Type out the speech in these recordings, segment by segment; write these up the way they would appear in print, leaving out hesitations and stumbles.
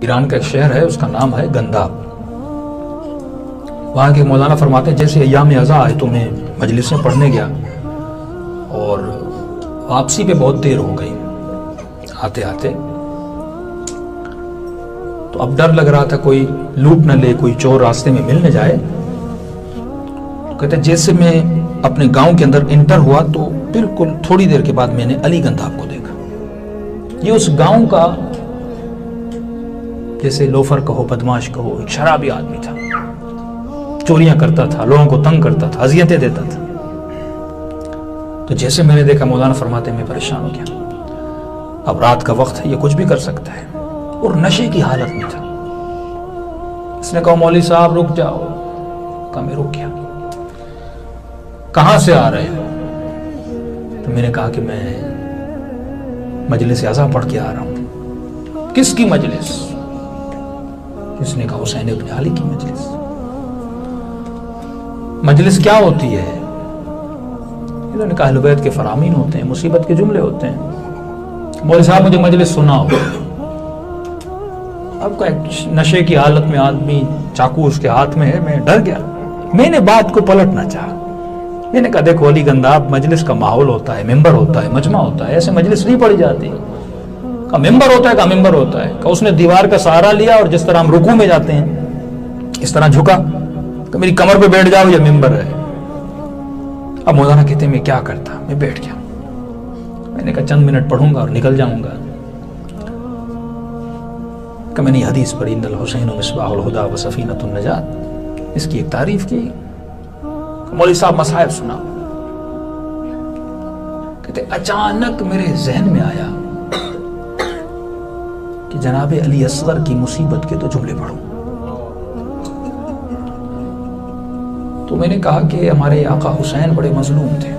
ایران کا ایک شہر ہے، اس کا نام ہے گنداب۔ وہاں کے مولانا فرماتے ہیں جیسے ایام ازاں آئے تو میں مجلسیں پڑھنے گیا اور واپسی پہ بہت دیر ہو گئی آتے آتے، تو اب ڈر لگ رہا تھا کوئی لوٹ نہ لے، کوئی چور راستے میں مل نہ جائے۔ کہتے ہیں جیسے میں اپنے گاؤں کے اندر انٹر ہوا تو بالکل تھوڑی دیر کے بعد میں نے علی گنداب کو دیکھا۔ یہ اس گاؤں کا جیسے لوفر کہو، بدماش کہو، ایک شرابی آدمی تھا، چوریاں کرتا تھا، لوگوں کو تنگ کرتا تھا، اذیتیں دیتا تھا۔ تو جیسے میں نے دیکھا، مولانا فرماتے میں پریشان ہو گیا، اب رات کا وقت ہے، یہ کچھ بھی کر سکتا ہے، اور نشے کی حالت میں تھا۔ اس نے کہا مولوی صاحب رک جاؤ، کہا میں رک گیا۔ کہاں سے آ رہے ہو؟ تو میں نے کہا کہ میں مجلس ازاں پڑھ کے آ رہا ہوں۔ کس کی مجلس؟ اس نے کہا حسین ابن علی کی مجلس۔ مجلس کیا ہوتی ہے؟ انہوں نے کہا اہل بیت کے فرامین ہوتے ہیں، مصیبت کے جملے ہوتے ہیں۔ مولوی صاحب مجھے مجلس سناؤ۔ اب کا نشے کی حالت میں آدمی، چاقو اس کے ہاتھ میں ہے، میں ڈر گیا۔ میں نے بات کو پلٹنا چاہا، میں نے کہا دیکھو علی گنداب، مجلس کا ماحول ہوتا ہے، ممبر ہوتا ہے، مجمع ہوتا ہے، ایسے مجلس نہیں پڑھی جاتی۔ کہا ممبر ہوتا ہے، کہا ممبر ہوتا ہے۔ کہا اس نے دیوار کا سہارا لیا اور جس طرح ہم رکوع میں جاتے ہیں اس طرح جھکا کہ میری کمر پہ بیٹھ جاؤ، یہ ممبر ہے۔ اب مولانا کہتے ہیں میں کیا کرتا، میں بیٹھ گیا۔ میں نے کہا چند منٹ پڑھوں گا اور نکل جاؤں گا۔ کہ میں نے حدیث پڑھی ان الحسین مصباح الہدی و سفینۃ النجات، اس کی ایک تعریف کی۔ مولوی صاحب مصائب سنا۔ کہتے اچانک میرے ذہن میں آیا کہ جناب علی اصغر کی مصیبت کے تو جملے پڑھوں۔ تو میں نے کہا کہ ہمارے آقا حسین بڑے مظلوم تھے،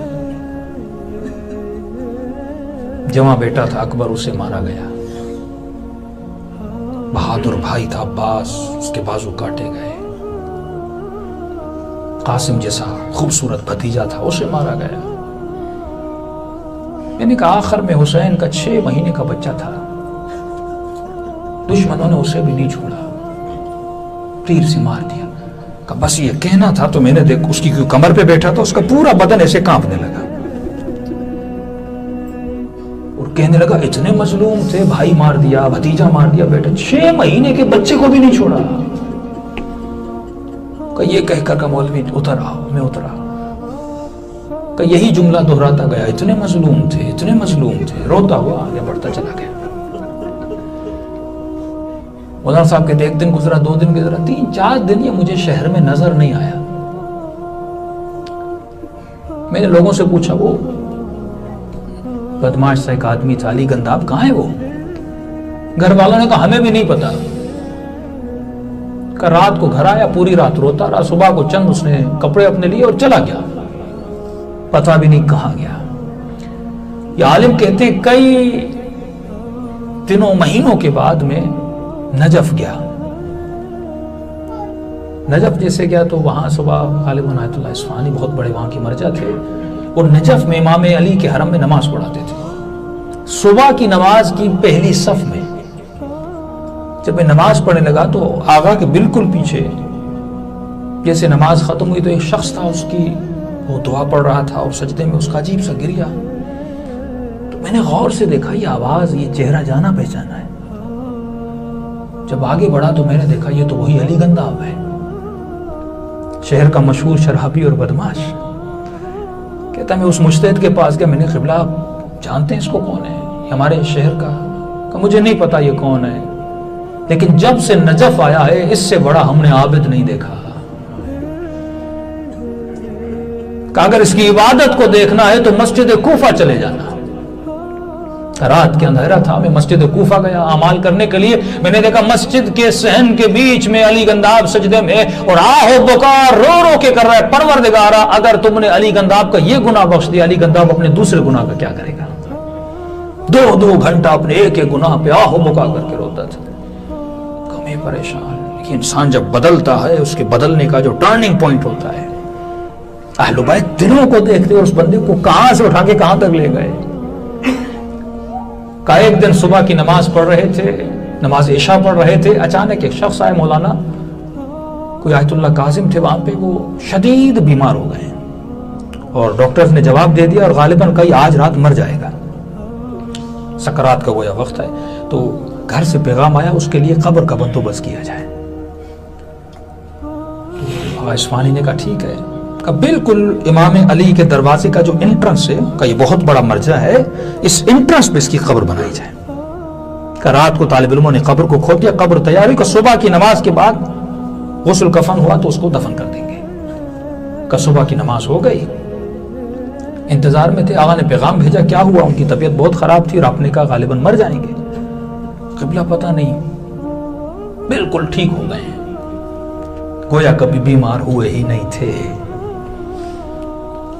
جواں بیٹا تھا اکبر، اسے مارا گیا۔ بہادر بھائی تھا عباس، اس کے بازو کاٹے گئے۔ قاسم جیسا خوبصورت بھتیجا تھا، اسے مارا گیا۔ میں نے کہا آخر میں حسین کا 6 مہینے کا بچہ تھا، دشمنوں نے اسے بھی نہیں چھوڑا، تیر سے مار دیا۔ کہ بس یہ کہنا تھا تو میں نے دیکھ اس کی کمر پہ بیٹھا تھا، اس کا پورا بدن ایسے کانپنے لگا اور کہنے لگا اتنے مظلوم تھے، بھائی مار دیا، بھتیجا مار دیا، بیٹا 6 مہینے کے بچے کو بھی نہیں چھوڑا۔ کہ یہ کہہ کر کہ مولوی اتر آؤ، میں اترا۔ کہ یہی جملہ دہراتا گیا، اتنے مظلوم تھے، اتنے مظلوم تھے، روتا ہوا آگے بڑھتا چلا گیا۔ مولانا صاحب کہتے ایک دن گزرا، 2 دن گزرا، 3-4 دن یہ مجھے شہر میں نظر نہیں آیا۔ میں نے لوگوں سے پوچھا وہ بدماش سا ایک آدمی تھا علی گنداب، کہاں ہے وہ؟ گھر والوں نے کہا ہمیں بھی نہیں پتا۔ کہ رات کو گھر آیا، پوری رات روتا رہا، صبح کو چند اس نے کپڑے اپنے لیے اور چلا گیا، پتہ بھی نہیں کہاں گیا۔ یہ عالم کہتے ہیں کئی دنوں مہینوں کے بعد میں نجف گیا۔ نجف جیسے گیا تو وہاں صبح غالب عنایت اللہ اصفہانی بہت بڑے وہاں کے مرجع تھے، اور نجف میں امام علی کے حرم میں نماز پڑھاتے تھے۔ صبح کی نماز کی پہلی صف میں جب میں نماز پڑھنے لگا تو آغا کے بالکل پیچھے جیسے نماز ختم ہوئی تو ایک شخص تھا، اس کی وہ دعا پڑھ رہا تھا اور سجدے میں اس کا عجیب سا گریا۔ تو میں نے غور سے دیکھا یہ آواز، یہ چہرہ جانا پہچانا ہے۔ جب آگے بڑھا تو میں نے دیکھا یہ تو وہی علی گنداب ہے، شہر کا مشہور شرابی اور بدماش۔ کہتا میں اس مجتہد کے پاس گیا، میں نے قبلہ جانتے ہیں اس کو کون ہے؟ یہ ہمارے شہر کا؟ کہ مجھے نہیں پتا یہ کون ہے، لیکن جب سے نجف آیا ہے اس سے بڑا ہم نے عابد نہیں دیکھا۔ کہ اگر اس کی عبادت کو دیکھنا ہے تو مسجد کوفہ چلے جانا۔ رات کے اندھیرا تھا، میں مسجد کوفہ گیا اعمال کرنے کے لیے۔ میں نے دیکھا مسجد کے صحن کے بیچ میں علی گنداب سجدے میں اور آہ و بکا رو رو کے کر رہا ہے، پروردگارا اگر تم نے علی گنداب کا یہ گناہ بخش دیا، علی گنداب اپنے دوسرے گناہ کا کیا کرے گا؟ 2 گھنٹہ اپنے ایک گناہ پہ آہ و بکا کر کے روتا تھا۔ کمی پریشان، لیکن انسان جب بدلتا ہے اس کے بدلنے کا جو ٹرننگ پوائنٹ ہوتا ہے، اہل بیت دلوں کو دیکھتے اور اس بندے کو کہاں سے اٹھا کے کہاں تک لے گئے۔ کہ ایک دن صبح کی نماز پڑھ رہے تھے، نماز عشاء پڑھ رہے تھے، اچانک ایک شخص آئے، مولانا کوئی آیت اللہ کاظم تھے وہاں پہ، وہ شدید بیمار ہو گئے اور ڈاکٹرز نے جواب دے دیا اور غالباً کئی آج رات مر جائے گا، سکرات کا گویا وقت ہے، تو گھر سے پیغام آیا اس کے لیے قبر کا بندوبست کیا جائے۔ آقا اصفہانی نے کہا ٹھیک ہے، کہ بالکل امام علی کے دروازے کا جو انٹرنس ہے، کا یہ بہت بڑا مرجع ہے، اس انٹرنس پہ اس کی قبر بنائی جائے۔ کہ رات کو طالب علموں نے قبر کو کھود دیا، قبر تیار ہوئی، کہ صبح کی نماز کے بعد غسل کفن ہوا تو اس کو دفن کر دیں گے۔ کہ صبح کی نماز ہو گئی، انتظار میں تھے، آقا نے پیغام بھیجا کیا ہوا، ان کی طبیعت بہت خراب تھی اور آپ نے کہا غالباً مر جائیں گے۔ قبلہ پتہ نہیں، بالکل ٹھیک ہو گئے ہیں، گویا کبھی بیمار ہوئے ہی نہیں تھے۔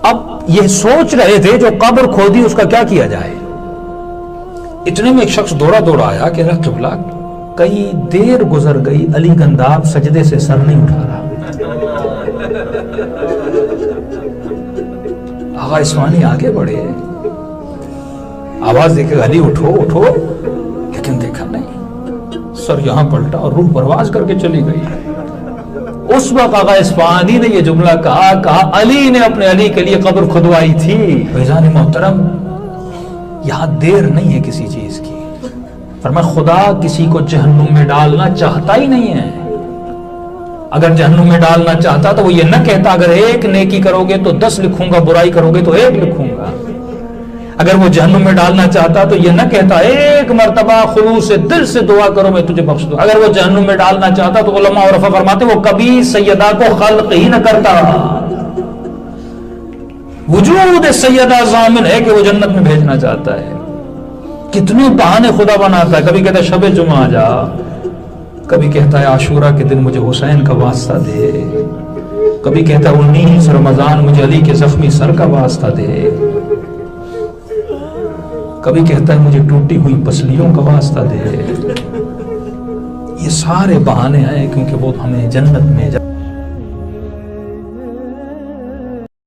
اب یہ سوچ رہے تھے جو قبر کھودی اس کا کیا کیا جائے۔ اتنے میں ایک شخص دوڑا آیا کہ قبلہ کئی دیر گزر گئی، علی گنداب سجدے سے سر نہیں اٹھا رہا۔ آقا اصفہانی آگے بڑھے، آواز دیکھے علی اٹھو اٹھو، لیکن دیکھا نہیں، سر یہاں پلٹا اور روح پرواز کر کے چلی گئی۔ اس وقت آقا اصفہانی نے یہ جملہ کہا علی نے اپنے علی کے لیے قبر کھدوائی تھی۔ فیضان محترم، یہاں دیر نہیں ہے کسی چیز کی۔ فرمایا خدا کسی کو جہنم میں ڈالنا چاہتا ہی نہیں ہے، اگر جہنم میں ڈالنا چاہتا تو وہ یہ نہ کہتا اگر ایک نیکی کرو گے تو 10 لکھوں گا، برائی کرو گے تو 1 لکھوں گا۔ اگر وہ جہنم میں ڈالنا چاہتا تو یہ نہ کہتا ایک مرتبہ خلوص سے دل سے دعا کرو میں تجھے بخش دوں۔ اگر وہ جہنم میں ڈالنا چاہتا تو علماء عرفا فرماتے وہ کبھی سیدہ کو خلق ہی نہ کرتا۔ وجود سیدہ ضامن ہے کہ وہ جنت میں بھیجنا چاہتا ہے۔ کتنے بہانے خدا بناتا ہے، کبھی کہتا ہے شب جمعہ آ جا، کبھی کہتا ہے عاشورہ کے دن مجھے حسین کا واسطہ دے، کبھی کہتا ہے 19 رمضان مجھے علی کے زخمی سر کا واسطہ دے، کبھی کہتا ہے مجھے ٹوٹی ہوئی پسلیوں کا واسطہ دے۔ یہ سارے بہانے ہیں کیونکہ وہ ہمیں جنت میں